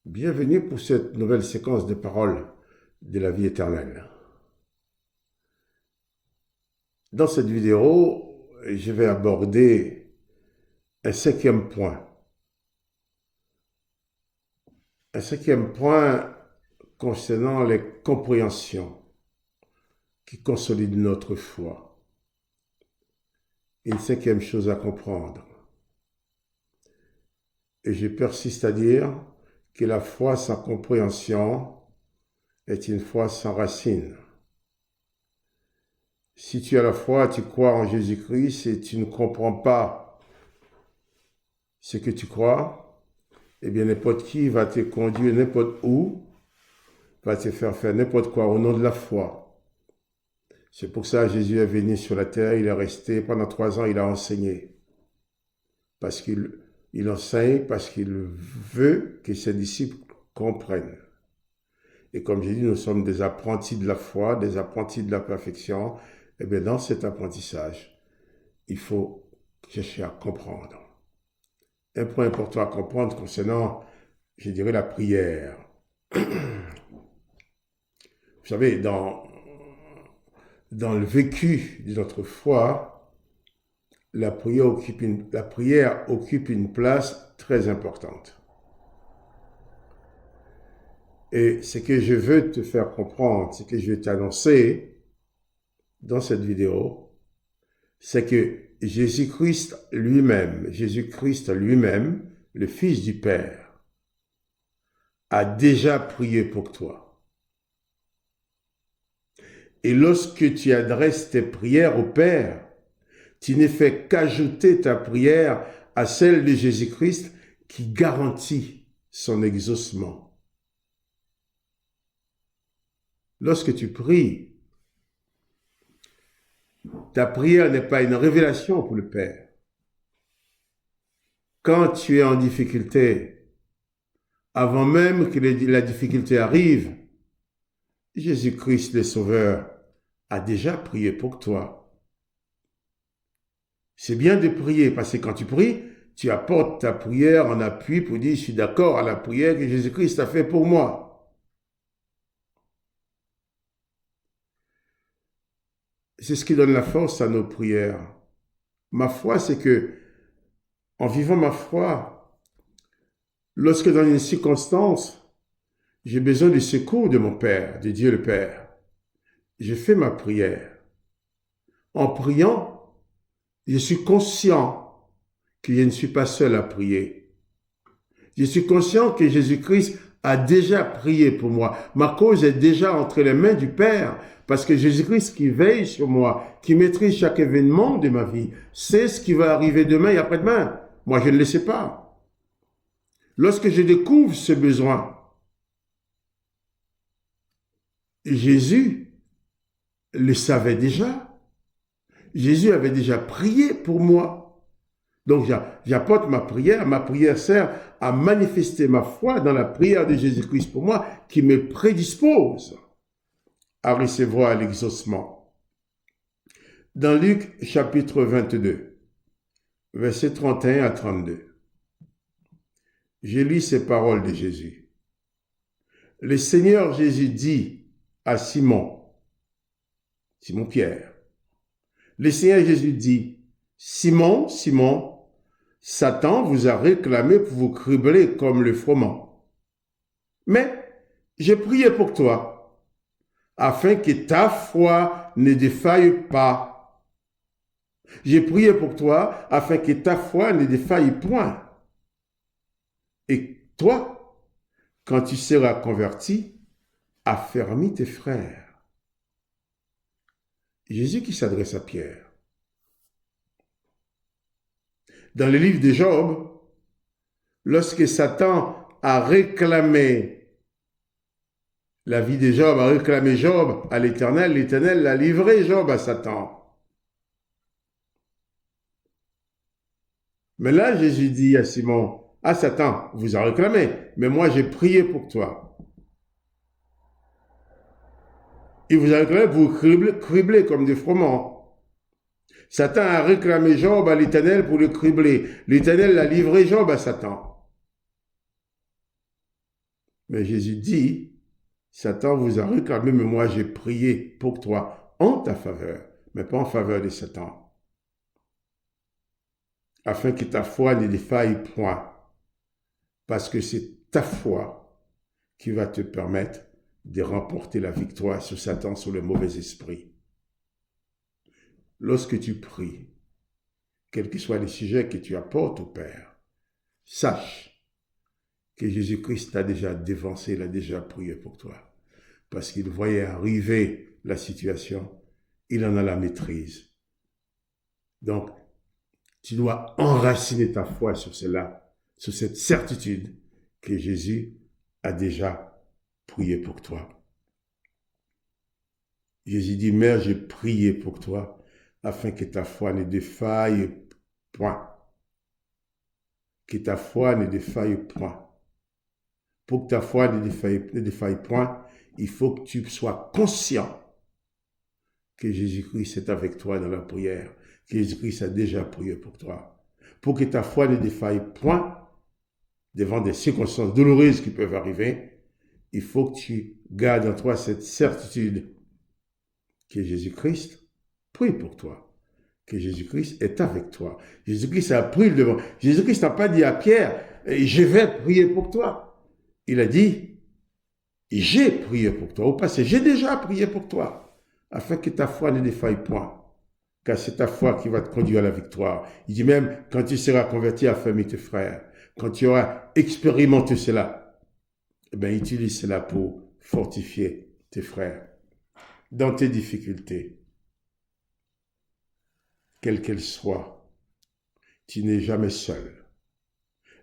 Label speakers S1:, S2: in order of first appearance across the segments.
S1: Bienvenue pour cette nouvelle séquence de paroles de la vie éternelle. Dans cette vidéo, je vais aborder un cinquième point. Un cinquième point concernant les compréhensions qui consolident notre foi. Une cinquième chose à comprendre. Et je persiste à dire que la foi sans compréhension est une foi sans racine. Si tu as la foi, tu crois en Jésus-Christ et tu ne comprends pas ce que tu crois, eh bien n'importe qui va te conduire n'importe où, va te faire n'importe quoi au nom de la foi. C'est pour ça que Jésus est venu sur la terre, il est resté pendant 3 ans, il a enseigné. Parce qu'il enseigne, parce qu'il veut que ses disciples comprennent. Et comme j'ai dit, nous sommes des apprentis de la foi, des apprentis de la perfection. Et bien dans cet apprentissage, il faut chercher à comprendre. Un point important à comprendre concernant, je dirais, la prière. Vous savez, dans le vécu de notre foi, la prière occupe une place très importante. Et ce que je veux te faire comprendre, ce que je vais t'annoncer dans cette vidéo, c'est que Jésus-Christ lui-même, le Fils du Père, a déjà prié pour toi. Et lorsque tu adresses tes prières au Père, tu ne fais qu'ajouter ta prière à celle de Jésus-Christ qui garantit son exaucement. Lorsque tu pries, ta prière n'est pas une révélation pour le Père. Quand tu es en difficulté, avant même que la difficulté arrive, Jésus-Christ le Sauveur a déjà prié pour toi. C'est bien de prier parce que quand tu pries, tu apportes ta prière en appui pour dire « je suis d'accord à la prière que Jésus-Christ a fait pour moi ». C'est ce qui donne la force à nos prières. Ma foi, c'est que, en vivant ma foi, lorsque dans une circonstance, j'ai besoin du secours de mon Père, de Dieu le Père, je fais ma prière. En priant, je suis conscient que je ne suis pas seul à prier. Je suis conscient que Jésus-Christ a déjà prié pour moi. Ma cause est déjà entre les mains du Père. Parce que Jésus-Christ qui veille sur moi, qui maîtrise chaque événement de ma vie, sait ce qui va arriver demain et après-demain. Moi, je ne le sais pas. Lorsque je découvre ce besoin, Jésus le savait déjà. Jésus avait déjà prié pour moi. Donc, j'apporte ma prière. Ma prière sert à manifester ma foi dans la prière de Jésus-Christ pour moi, qui me prédispose à recevoir l'exaucement. Dans Luc chapitre 22, versets 31 à 32, je lis ces paroles de Jésus. Le Seigneur Jésus dit à Simon Pierre, le Seigneur Jésus dit, Simon, Simon, Satan vous a réclamé pour vous cribler comme le froment. Mais j'ai prié pour toi, afin que ta foi ne défaille pas. J'ai prié pour toi, afin que ta foi ne défaille point. Et toi, quand tu seras converti, affermis tes frères. Jésus qui s'adresse à Pierre. Dans le livre de Job, lorsque Satan a réclamé la vie de Job, a réclamé Job à l'Éternel, l'Éternel l'a livré Job à Satan. Mais là, Jésus dit à Simon, ah Satan, vous a réclamé, mais moi j'ai prié pour toi. Il vous a réclamé pour vous cribler comme des froment. Satan a réclamé Job à l'Éternel pour le cribler. L'Éternel a livré Job à Satan. Mais Jésus dit, Satan vous a réclamé, mais moi j'ai prié pour toi en ta faveur, mais pas en faveur de Satan, afin que ta foi ne défaille point, parce que c'est ta foi qui va te permettre de remporter la victoire sur Satan, sur le mauvais esprit. Lorsque tu pries, quels que soient les sujets que tu apportes au Père, sache que Jésus-Christ t'a déjà dévancé, il a déjà prié pour toi. Parce qu'il voyait arriver la situation, il en a la maîtrise. Donc, tu dois enraciner ta foi sur cela, sur cette certitude que Jésus a déjà prié pour toi. Jésus dit, Mère, j'ai prié pour toi, afin que ta foi ne défaille point. Que ta foi ne défaille point. Pour que ta foi ne défaille point, il faut que tu sois conscient que Jésus-Christ est avec toi dans la prière, que Jésus-Christ a déjà prié pour toi. Pour que ta foi ne défaille point devant des circonstances douloureuses qui peuvent arriver, il faut que tu gardes en toi cette certitude que Jésus-Christ prie pour toi, que Jésus-Christ est avec toi. Jésus-Christ a pris le devant. Jésus-Christ n'a pas dit à Pierre, je vais prier pour toi. Il a dit, j'ai prié pour toi. Au passé, j'ai déjà prié pour toi, afin que ta foi ne défaille point. Car c'est ta foi qui va te conduire à la victoire. Il dit même, quand tu seras converti, affermis tes frères. Quand tu auras expérimenté cela, eh bien, utilise cela pour fortifier tes frères. Dans tes difficultés, quelles qu'elles soient, tu n'es jamais seul.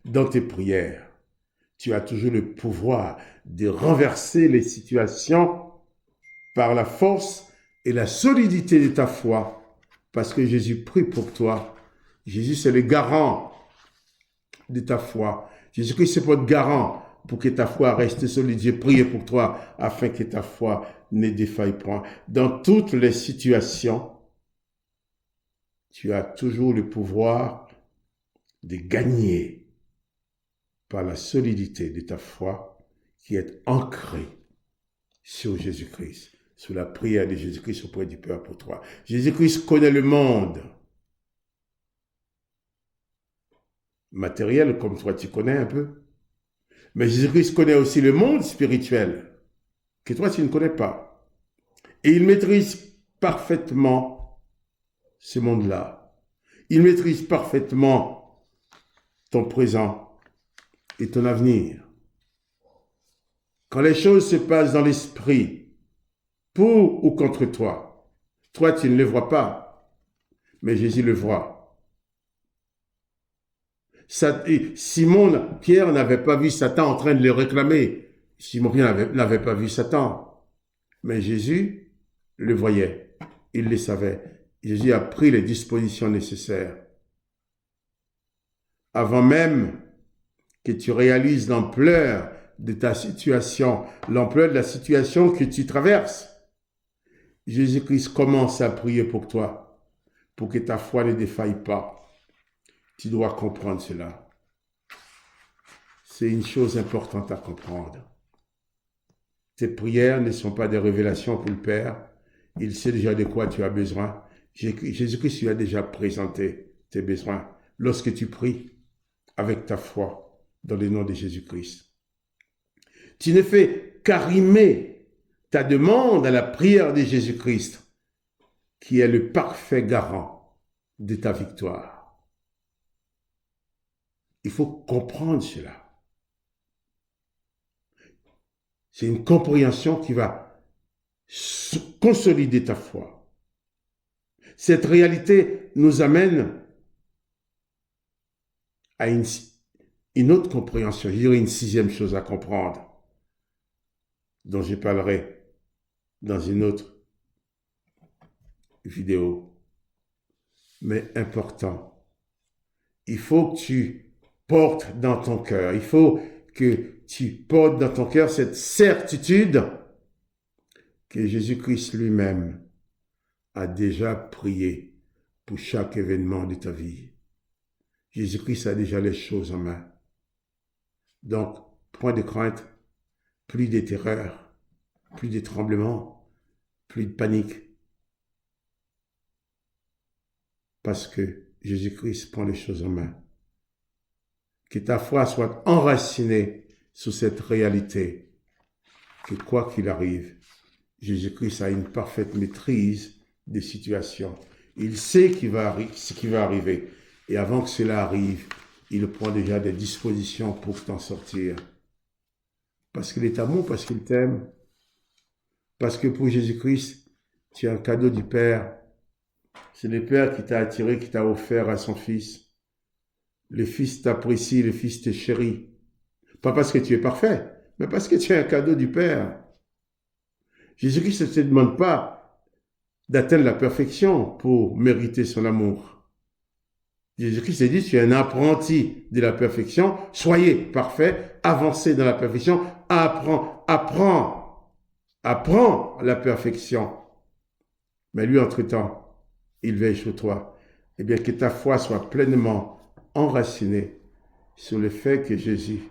S1: Dans tes prières, tu as toujours le pouvoir de renverser les situations par la force et la solidité de ta foi, parce que Jésus prie pour toi. Jésus, c'est le garant de ta foi. Jésus-Christ, c'est votre garant pour que ta foi reste solide. J'ai prié pour toi afin que ta foi ne défaille point. Dans toutes les situations, tu as toujours le pouvoir de gagner par la solidité de ta foi qui est ancrée sur Jésus-Christ, sur la prière de Jésus-Christ auprès du Père pour toi. Jésus-Christ connaît le monde matériel comme toi tu connais un peu, mais Jésus-Christ connaît aussi le monde spirituel que toi tu ne connais pas. Et il maîtrise parfaitement ce monde-là. Il maîtrise parfaitement ton présent et ton avenir. Quand les choses se passent dans l'esprit, pour ou contre toi, toi tu ne le vois pas, mais Jésus le voit. Pierre n'avait pas vu Satan en train de le réclamer. Simon-Pierre n'avait pas vu Satan, mais Jésus le voyait, il le savait. Jésus a pris les dispositions nécessaires. Avant même que tu réalises l'ampleur de ta situation, l'ampleur de la situation que tu traverses, Jésus-Christ commence à prier pour toi, pour que ta foi ne défaille pas. Tu dois comprendre cela. C'est une chose importante à comprendre. Tes prières ne sont pas des révélations pour le Père. Il sait déjà de quoi tu as besoin. Jésus-Christ lui a déjà présenté tes besoins lorsque tu pries avec ta foi dans le nom de Jésus-Christ. Tu ne fais qu'arrimer ta demande à la prière de Jésus-Christ, qui est le parfait garant de ta victoire. Il faut comprendre cela. C'est une compréhension qui va consolider ta foi. Cette réalité nous amène à une autre compréhension, je dirais une sixième chose à comprendre, dont je parlerai dans une autre vidéo, mais important. Il faut que tu portes dans ton cœur, il faut que tu portes dans ton cœur cette certitude que Jésus-Christ lui-même a déjà prié pour chaque événement de ta vie. Jésus-Christ a déjà les choses en main. Donc, point de crainte, plus de terreur, plus de tremblements, plus de panique, parce que Jésus-Christ prend les choses en main. Que ta foi soit enracinée sous cette réalité, que quoi qu'il arrive, Jésus-Christ a une parfaite maîtrise des situations. Il sait ce qui va arriver. Et avant que cela arrive, il prend déjà des dispositions pour t'en sortir. Parce qu'il est amour, parce qu'il t'aime. Parce que pour Jésus-Christ, tu es un cadeau du Père. C'est le Père qui t'a attiré, qui t'a offert à son Fils. Le Fils t'apprécie, le Fils te chérit. Pas parce que tu es parfait, mais parce que tu es un cadeau du Père. Jésus-Christ ne te demande pas d'atteindre la perfection pour mériter son amour. Jésus-Christ a dit, tu es un apprenti de la perfection, soyez parfait, avancez dans la perfection, apprends la perfection. Mais lui, entre-temps, il veille sur toi. Eh bien, que ta foi soit pleinement enracinée sur le fait que Jésus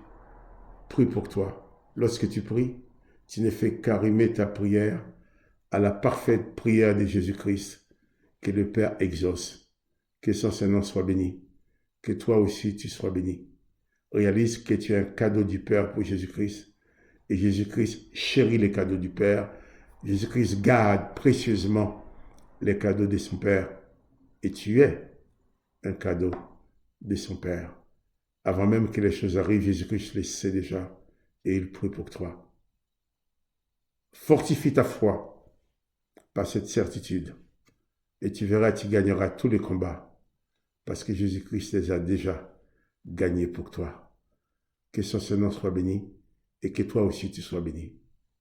S1: prie pour toi. Lorsque tu pries, tu ne fais qu'arrimer ta prière à la parfaite prière de Jésus-Christ, que le Père exauce. Que son Saint-Nom soit béni. Que toi aussi tu sois béni. Réalise que tu es un cadeau du Père pour Jésus-Christ. Et Jésus-Christ chérit les cadeaux du Père. Jésus-Christ garde précieusement les cadeaux de son Père. Et tu es un cadeau de son Père. Avant même que les choses arrivent, Jésus-Christ les sait déjà. Et il prie pour toi. Fortifie ta foi par cette certitude. Et tu verras, tu gagneras tous les combats. Parce que Jésus-Christ les a déjà gagnés pour toi. Que son nom soit béni et que toi aussi tu sois béni.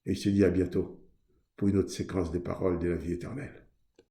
S1: Et je te dis à bientôt pour une autre séquence de paroles de la vie éternelle.